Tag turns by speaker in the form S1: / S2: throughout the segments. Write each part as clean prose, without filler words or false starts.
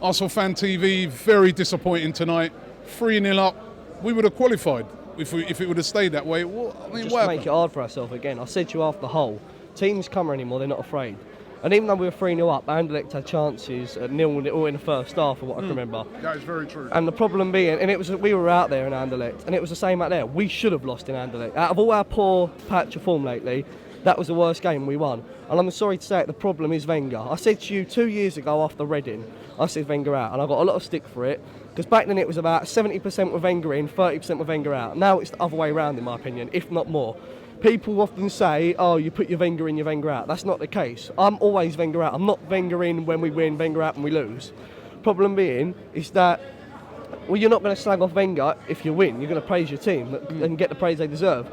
S1: Arsenal Fan TV, very disappointing tonight. 3-0 up. We would have qualified if it would have stayed that way.
S2: Just to make it hard for ourselves again. I said to you after the whole, teams come anymore, they're not afraid. And even though we were 3-0 up, Anderlecht had chances at 0-0 in the first half, of what I can remember.
S1: That is very true.
S2: And the problem being, and it was, we were out there in Anderlecht, and it was the same out there. We should have lost in Anderlecht. Out of all our poor patch of form lately, that was the worst game we won. And I'm sorry to say it, the problem is Wenger. I said to you 2 years ago after Reading, I said Wenger out, and I got a lot of stick for it, because back then it was about 70% with Wenger in, 30% with Wenger out. Now it's the other way around, in my opinion, if not more. People often say, oh, you put your Wenger in, your Wenger out. That's not the case. I'm always Wenger out. I'm not Wenger in when we win, Wenger out when we lose. Problem being is that, well, you're not going to slag off Wenger if you win. You're going to praise your team and get the praise they deserve.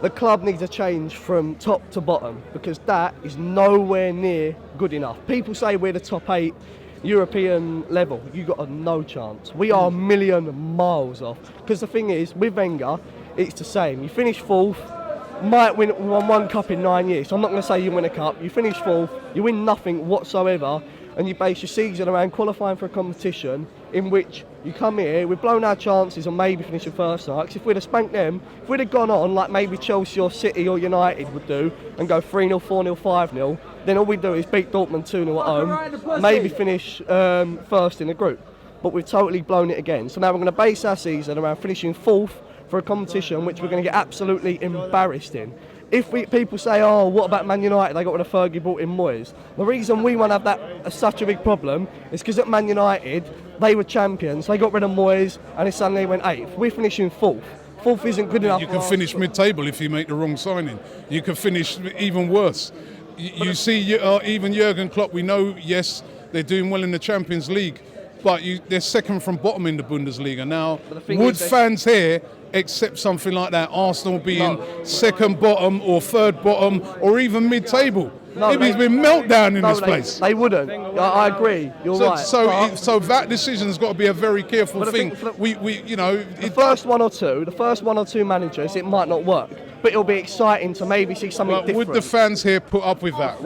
S2: The club needs a change from top to bottom, because that is nowhere near good enough. People say we're the top 8 European level. You've got no chance. We are a million miles off. Because the thing is, with Wenger, it's the same. You finish 4th, might win one cup in 9 years. So I'm not going to say you win a cup. You finish 4th, you win nothing whatsoever, and you base your season around qualifying for a competition in which you come here, we've blown our chances on maybe finishing first night. Because if we'd have spanked them, if we'd have gone on like maybe Chelsea or City or United would do and go 3-0, 4-0, 5-0, then all we do is beat Dortmund 2-0 at home, maybe finish first in the group. But we've totally blown it again. So now we're going to base our season around finishing 4th for a competition which we're going to get absolutely embarrassed in. If people say, oh, what about Man United? They got rid of Fergie, brought in Moyes. The reason we won't have that such a big problem is because at Man United, they were champions. They got rid of Moyes and it suddenly went 8th. We're finishing 4th. 4th isn't good enough.
S1: You can finish mid-table if you make the wrong signing. You can finish even worse. You see, even Jurgen Klopp, we know, yes, they're doing well in the Champions League, but they're second from bottom in the Bundesliga. Now, would fans here accept something like that, Arsenal being second bottom or third bottom or even mid-table? It's been meltdown in this place.
S2: They wouldn't. I agree. You're right.
S1: So that decision's got to be a very careful thing. The
S2: first one or two managers, it might not work, but it'll be exciting to maybe see something different.
S1: Would the fans here put up with that?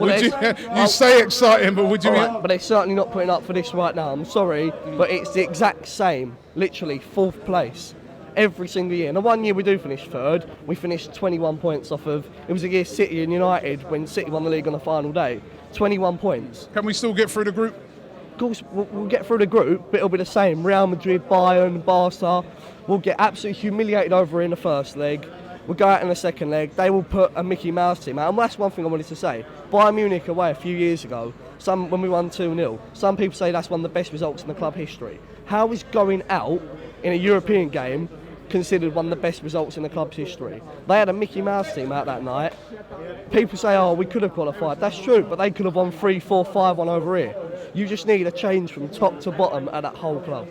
S1: You say exciting, but would you?
S2: Right, but they're certainly not putting up for this right now. I'm sorry, but it's the exact same. Literally 4th place. Every single year. And the 1 year we do finish 3rd, we finished 21 points off of, it was a year City and United when City won the league on the final day. 21 points.
S1: Can we still get through the group?
S2: Of course, we'll get through the group, but it'll be the same. Real Madrid, Bayern, Barca, we'll get absolutely humiliated over in the first leg. We'll go out in the second leg. They will put a Mickey Mouse team out. And that's one thing I wanted to say. Bayern Munich away a few years ago, when we won 2-0, some people say that's one of the best results in the club history. How is going out in a European game considered one of the best results in the club's history? They had a Mickey Mouse team out that night. People say, oh, we could have qualified. That's true, but they could have won 3-4, 5-1 over here. You just need a change from top to bottom at that whole club.